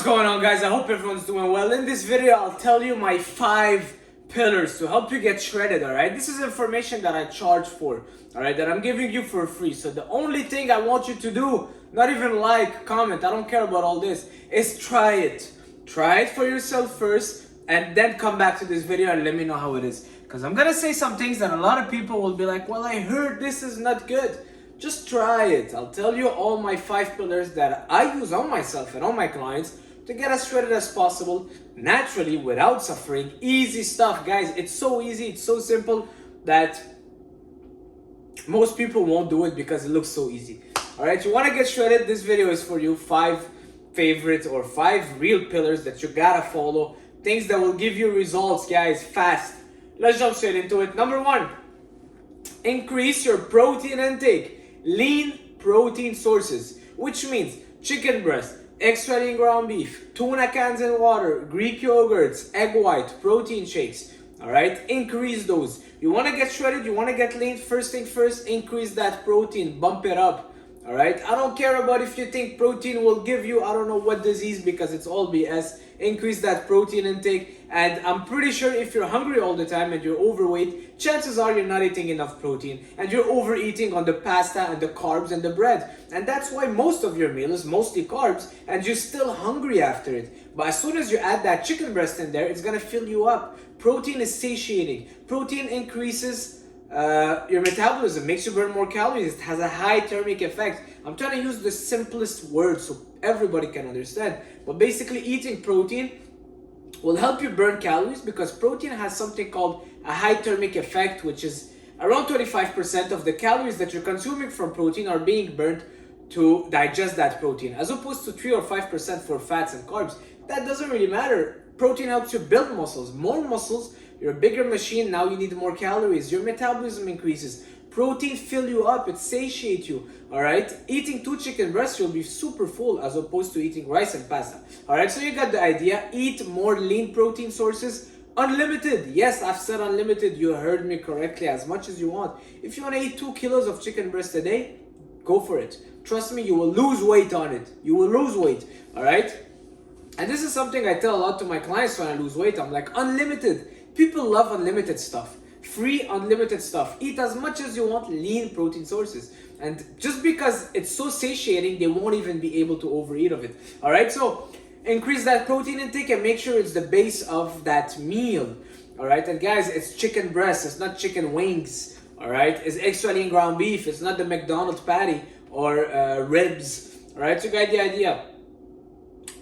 What's going on, guys? I hope everyone's doing well. In this video I'll tell you my 5 pillars to help you get shredded. All right, this is information that I charge for, all right, that I'm giving you for free. So the only thing I want you to do, not even like, comment, I don't care about all this, is try it for yourself first, and then come back to this video and let me know how it is, because I'm gonna say some things that a lot of people will be like, well, I heard this is not good. Just try it. I'll tell you all my 5 pillars that I use on myself and on my clients to get as shredded as possible, naturally, without suffering. Easy stuff, guys. It's so easy, it's so simple that most people won't do it because it looks so easy. All right, you want to get shredded? This video is for you. 5 favorites or 5 real pillars that you gotta follow. Things that will give you results, guys, fast. Let's jump straight into it. Number 1, increase your protein intake. Lean protein sources, which means chicken breast, extra lean ground beef, tuna cans in water, Greek yogurts, egg white, protein shakes. All right, increase those. You want to get shredded, you want to get lean, first thing first, increase that protein, bump it up. All right, I don't care about if you think protein will give you I don't know what disease, because it's all BS. Increase that protein intake, and I'm pretty sure if you're hungry all the time and you're overweight, chances are you're not eating enough protein and you're overeating on the pasta and the carbs and the bread, and that's why most of your meal is mostly carbs and you're still hungry after it. But as soon as you add that chicken breast in there, it's gonna fill you up. Protein is satiating. Protein increases your metabolism, makes you burn more calories. It has a high thermic effect. I'm trying to use the simplest words so everybody can understand, but basically eating protein will help you burn calories because protein has something called a high thermic effect, which is around 25% of the calories that you're consuming from protein are being burned to digest that protein, as opposed to 3 or 5% for fats and carbs. That doesn't really matter. Protein helps you build muscles. More muscles, you're a bigger machine, now you need more calories, your metabolism increases. Protein fill you up, it satiates you, all right? Eating 2 chicken breasts, you'll be super full as opposed to eating rice and pasta. All right, so you got the idea. Eat more lean protein sources. Unlimited, yes, I've said unlimited, you heard me correctly, as much as you want. If you want to eat 2 kilos of chicken breast a day, go for it. Trust me, you will lose weight on it. You will lose weight, all right? And this is something I tell a lot to my clients when I lose weight. I'm like, unlimited. People love unlimited stuff. Free, unlimited stuff. Eat as much as you want, lean protein sources. And just because it's so satiating, they won't even be able to overeat of it. All right, so increase that protein intake and make sure it's the base of that meal. All right, and guys, it's chicken breast. It's not chicken wings. All right, it's extra lean ground beef. It's not the McDonald's patty or ribs. All right, so you got the idea.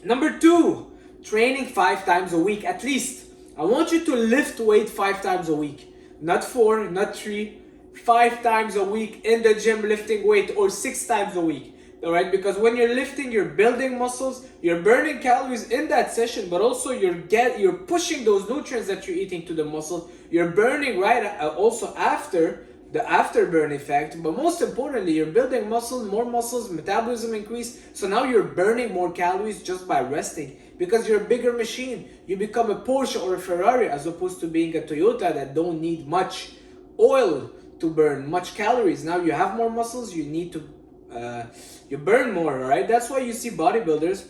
Number 2, training 5 times a week at least. I want you to lift weight 5 times a week. Not 4, not 3, 5 times a week in the gym lifting weight, or 6 times a week. All right, because when you're lifting, you're building muscles, you're burning calories in that session, but also you're pushing those nutrients that you're eating to the muscle. You're burning also after the afterburn effect, but most importantly, you're building muscle, more muscles, metabolism increase. So now you're burning more calories just by resting because you're a bigger machine. You become a Porsche or a Ferrari as opposed to being a Toyota that don't need much oil to burn much calories. Now you have more muscles, you need to you burn more, right? That's why you see bodybuilders,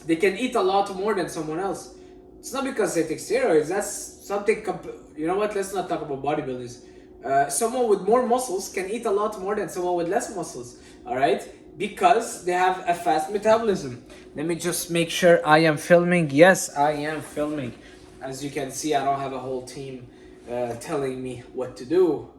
they can eat a lot more than someone else. It's not because they take steroids. That's something, you know what? Let's not talk about bodybuilders. Someone with more muscles can eat a lot more than someone with less muscles, all right? Because they have a fast metabolism. Let me just make sure I am filming. Yes, I am filming. As you can see, I don't have a whole team telling me what to do.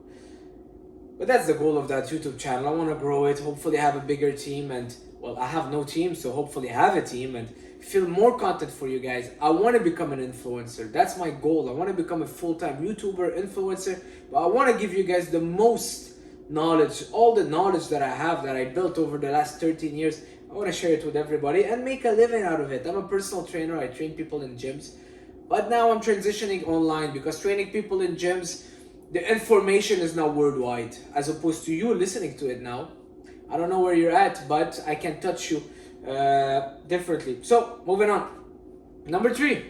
But that's the goal of that YouTube channel. I want to grow it, hopefully have a bigger team, and well, I have no team, so hopefully have a team and film more content for you guys. I want to become an influencer. That's my goal. I want to become a full-time YouTuber, influencer, but I want to give you guys the most knowledge, all the knowledge that I have, that I built over the last 13 years. I want to share it with everybody and make a living out of it. I'm a personal trainer. I train people in gyms, but now I'm transitioning online because training people in gyms, the information is now worldwide, as opposed to you listening to it now. I don't know where you're at, but I can touch you differently. So moving on. Number 3,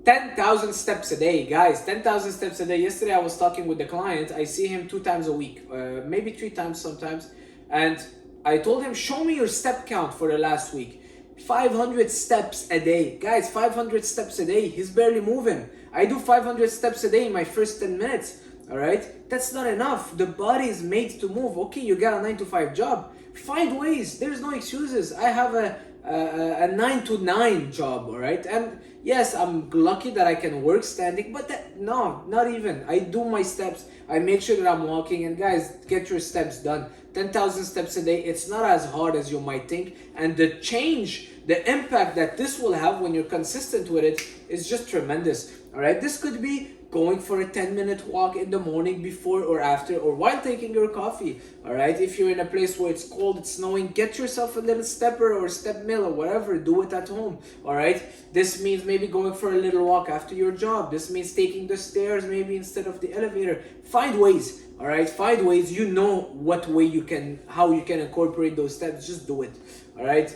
10,000 steps a day, guys. 10,000 steps a day. Yesterday I was talking with the client. I see him 2 times a week, maybe 3 times sometimes, and I told him, show me your step count for the last week. 500 steps a day. Guys, 500 steps a day. He's barely moving. I do 500 steps a day in my first 10 minutes. All right? That's not enough. The body is made to move. Okay, you got a 9 to 5 job. Find ways. There's no excuses. I have a 9 to 9 job, all right? And yes, I'm lucky that I can work standing, but no, not even. I do my steps. I make sure that I'm walking. And guys, get your steps done. 10,000 steps a day. It's not as hard as you might think. And the change, the impact that this will have when you're consistent with it is just tremendous, all right? This could be going for a 10-minute walk in the morning before or after, or while taking your coffee, all right? If you're in a place where it's cold, it's snowing, get yourself a little stepper or step mill or whatever. Do it at home, all right? This means maybe going for a little walk after your job. This means taking the stairs maybe instead of the elevator. Find ways, all right? Find ways. You know what way you can, how you can incorporate those steps. Just do it, all right?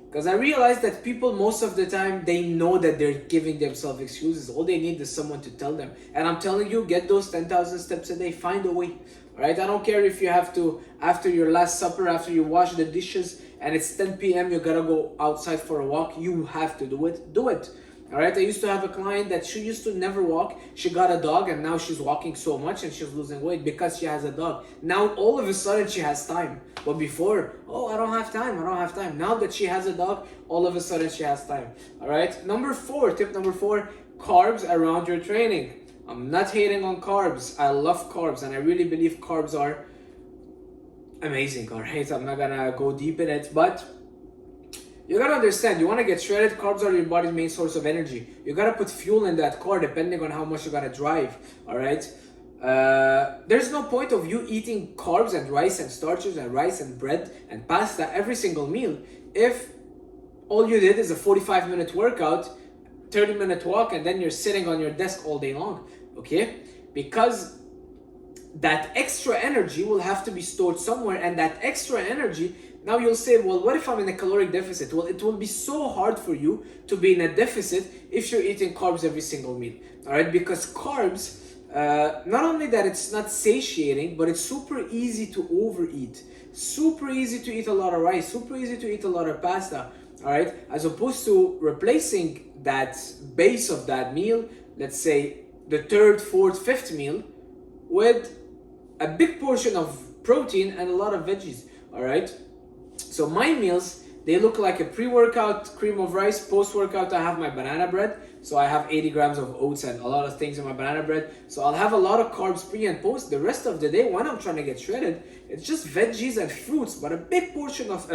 Because I realize that people most of the time, they know that they're giving themselves excuses. All they need is someone to tell them. And I'm telling you, get those 10,000 steps a day. Find a way. All right? I don't care if you have to, after your last supper, after you wash the dishes, and it's 10 p.m., you got to go outside for a walk. You have to do it. Do it. All right? I used to have a client that she used to never walk. She got a dog, and now she's walking so much, and she's losing weight because she has a dog. Now, all of a sudden, she has time. But before, oh, I don't have time. I don't have time. Now that she has a dog, all of a sudden, she has time. All right? Tip number 4, carbs around your training. I'm not hating on carbs. I love carbs, and I really believe carbs are amazing, all right? I'm not going to go deep in it, but you gotta understand, you wanna get shredded, carbs are your body's main source of energy. You gotta put fuel in that car depending on how much you gotta drive, all right? There's no point of you eating carbs and rice and starches and rice and bread and pasta every single meal if all you did is a 45-minute workout, 30-minute walk, and then you're sitting on your desk all day long, okay? Because that extra energy will have to be stored somewhere, and that extra energy, now you'll say, well, what if I'm in a caloric deficit? Well, it will be so hard for you to be in a deficit if you're eating carbs every single meal, all right? Because carbs, not only that it's not satiating, but it's super easy to overeat. Super easy to eat a lot of rice, super easy to eat a lot of pasta, all right? As opposed to replacing that base of that meal, let's say the third, fourth, fifth meal, with a big portion of protein and a lot of veggies, all right? So my meals, they look like a pre-workout cream of rice. Post-workout, I have my banana bread. So I have 80 grams of oats and a lot of things in my banana bread. So I'll have a lot of carbs pre and post. The rest of the day, when I'm trying to get shredded, it's just veggies and fruits, but a big portion of,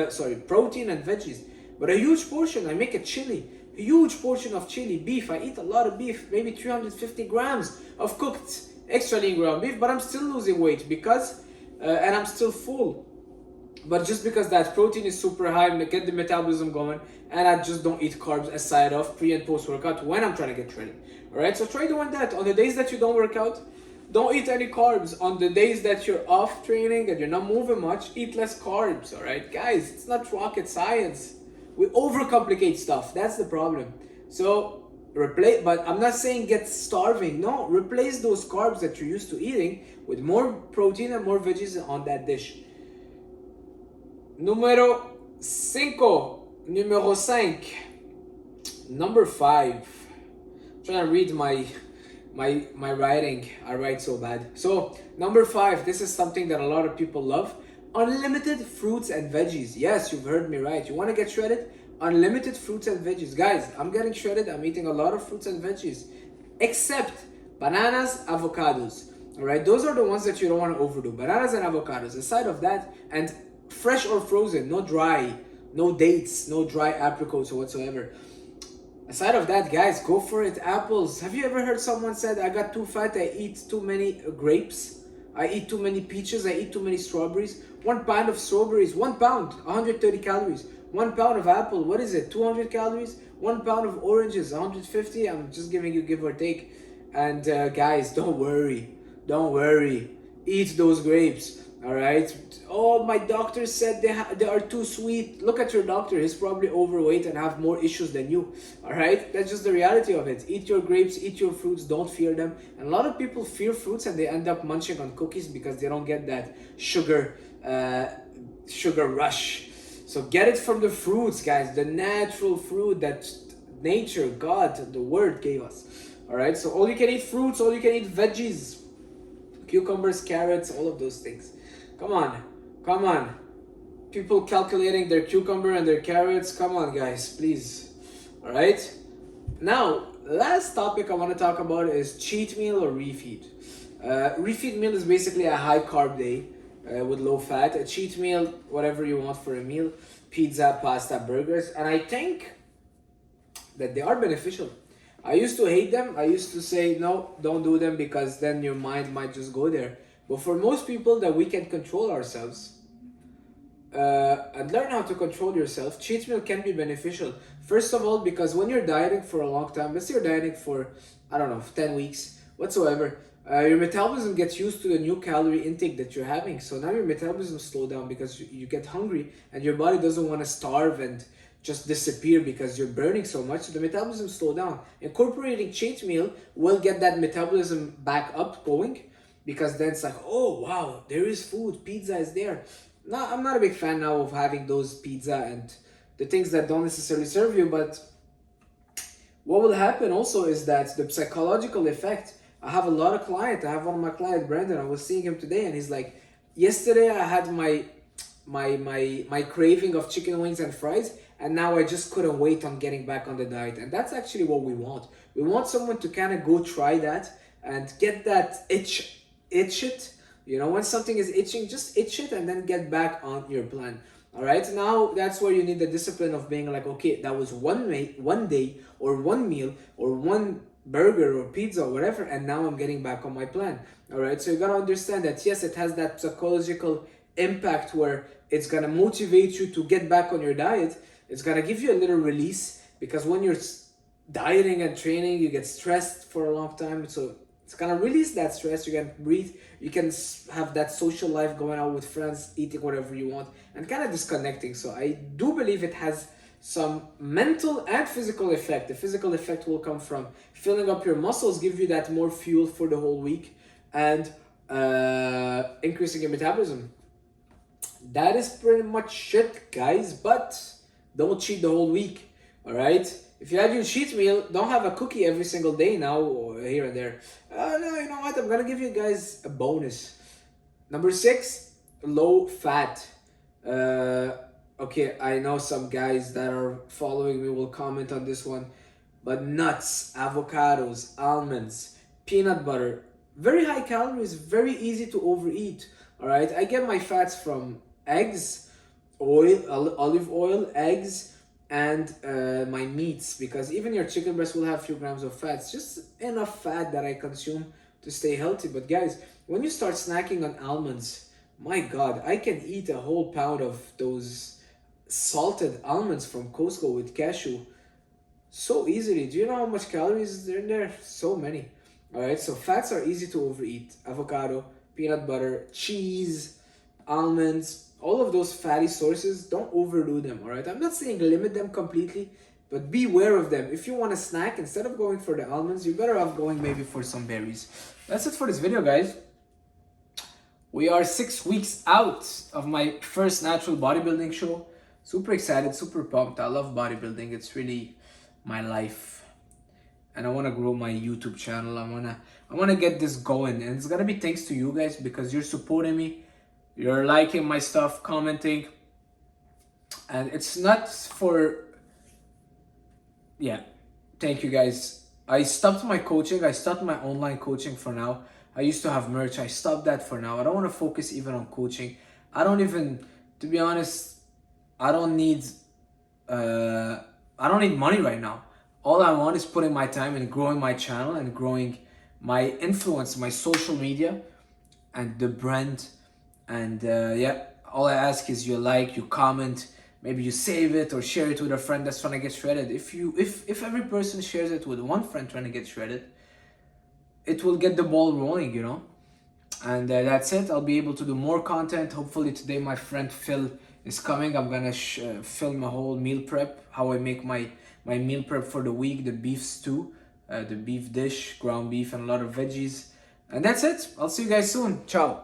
protein and veggies. But a huge portion, I make a chili. A huge portion of chili, beef. I eat a lot of beef, maybe 350 grams of cooked extra lean ground beef, but I'm still losing weight because, and I'm still full. But just because that protein is super high, I get the metabolism going, and I just don't eat carbs aside of pre and post workout when I'm trying to get shredded. All right, so try doing that. On the days that you don't work out, don't eat any carbs. On the days that you're off training and you're not moving much, eat less carbs. All right, guys, it's not rocket science. We overcomplicate stuff. That's the problem. So replace, but I'm not saying get starving. No, replace those carbs that you're used to eating with more protein and more veggies on that dish. Number 5. Number 5. I'm trying to read my writing. I write so bad. So number 5, this is something that a lot of people love. Unlimited fruits and veggies. Yes, you've heard me right. You want to get shredded? Unlimited fruits and veggies. Guys, I'm getting shredded. I'm eating a lot of fruits and veggies. Except bananas, avocados. Alright, those are the ones that you don't want to overdo. Bananas and avocados. Aside of that, and fresh or frozen, no dry, no dates, no dry apricots or whatsoever. Aside of that, guys, go for it. Apples. Have you ever heard someone said, I got too fat, I eat too many grapes? I eat too many peaches, I eat too many strawberries. 1 pound of strawberries, 1 pound, 130 calories. 1 pound of apple, what is it, 200 calories? 1 pound of oranges, 150. I'm just giving you give or take. And guys, don't worry. Eat those grapes, all right? Oh, my doctor said they are too sweet. Look at your doctor. He's probably overweight and have more issues than you, all right? That's just the reality of it. Eat your grapes, eat your fruits, don't fear them. And a lot of people fear fruits and they end up munching on cookies because they don't get that sugar rush. So get it from the fruits, guys, the natural fruit that nature, God, the word gave us. All right, so all you can eat fruits, all you can eat veggies, cucumbers, carrots, all of those things. Come on, come on. People calculating their cucumber and their carrots. Come on, guys, please. All right. Now, last topic I want to talk about is cheat meal or refeed. Refeed meal is basically a high carb day with low fat. A cheat meal, whatever you want for a meal, pizza, pasta, burgers, and I think that they are beneficial. I used to hate them. I used to say no, don't do them because then your mind might just go there. But for most people that we can control ourselves and learn how to control yourself, cheat meal can be beneficial. First of all, because when you're dieting for a long time, let's say you're dieting for, I don't know, 10 weeks, whatsoever, your metabolism gets used to the new calorie intake that you're having. So now your metabolism slows down because you get hungry and your body doesn't want to starve and just disappear because you're burning so much. So the metabolism slow down. Incorporating cheat meal will get that metabolism back up going, because then it's like, oh wow, there is food, pizza is there. No, I'm not a big fan now of having those pizza and the things that don't necessarily serve you. But what will happen also is that the psychological effect. I have a lot of clients. I have one of my clients, Brandon. I was seeing him today, and he's like, yesterday I had my craving of chicken wings and fries, and now I just couldn't wait on getting back on the diet. And that's actually what we want. We want someone to kind of go try that and get that itch it. You know, when something is itching, just itch it and then get back on your plan. All right, now that's where you need the discipline of being like, okay, that was one day or one meal or one burger or pizza or whatever, and now I'm getting back on my plan. All right, so you gotta understand that yes, it has that psychological impact where it's gonna motivate you to get back on your diet. It's gonna give you a little release, because when you're dieting and training, you get stressed for a long time. So it's gonna release that stress. You can breathe. You can have that social life, going out with friends, eating whatever you want, and kind of disconnecting. So I do believe it has some mental and physical effect. The physical effect will come from filling up your muscles, give you that more fuel for the whole week, and increasing your metabolism. That is pretty much it, guys. But don't cheat the whole week. All right. If you have your cheat meal, don't have a cookie every single day now or here and there. No, you know what? I'm gonna give you guys a bonus. Number 6, low fat. Okay, I know some guys that are following me will comment on this one, but nuts, avocados, almonds, peanut butter, very high calories, very easy to overeat. All right, I get my fats from eggs, olive oil, eggs, and my meats, because even your chicken breast will have a few grams of fats, just enough fat that I consume to stay healthy. But guys, when you start snacking on almonds, my God, I can eat a whole pound of those salted almonds from Costco with cashew so easily. Do you know how much calories are in there? So many. All right, so fats are easy to overeat. Avocado, peanut butter, cheese, almonds, all of those fatty sources, don't overdo them. All right, I'm not saying limit them completely, but beware of them. If you want a snack, instead of going for the almonds, you're better off going maybe for some berries. That's it for this video, guys. We are 6 weeks out of my first natural bodybuilding show. Super excited, super pumped. I love bodybuilding. It's really my life. And I want to grow my YouTube channel. I wanna get this going. And it's gonna be thanks to you guys, because you're supporting me. You're liking my stuff, commenting. And it's not for... Yeah, thank you guys. I stopped my coaching. I stopped my online coaching for now. I used to have merch. I stopped that for now. I don't want to focus even on coaching. I don't even, to be honest, I don't need money right now. All I want is putting my time in growing my channel and growing my influence, my social media, and the brand. And yeah, all I ask is you like, you comment, maybe you save it or share it with a friend that's trying to get shredded. If every person shares it with one friend trying to get shredded, it will get the ball rolling, you know. And that's it. I'll be able to do more content. Hopefully today my friend Phil is coming. I'm gonna film a whole meal prep, how I make my meal prep for the week, the beef stew, the beef dish, ground beef, and a lot of veggies. And that's it. I'll see you guys soon. Ciao.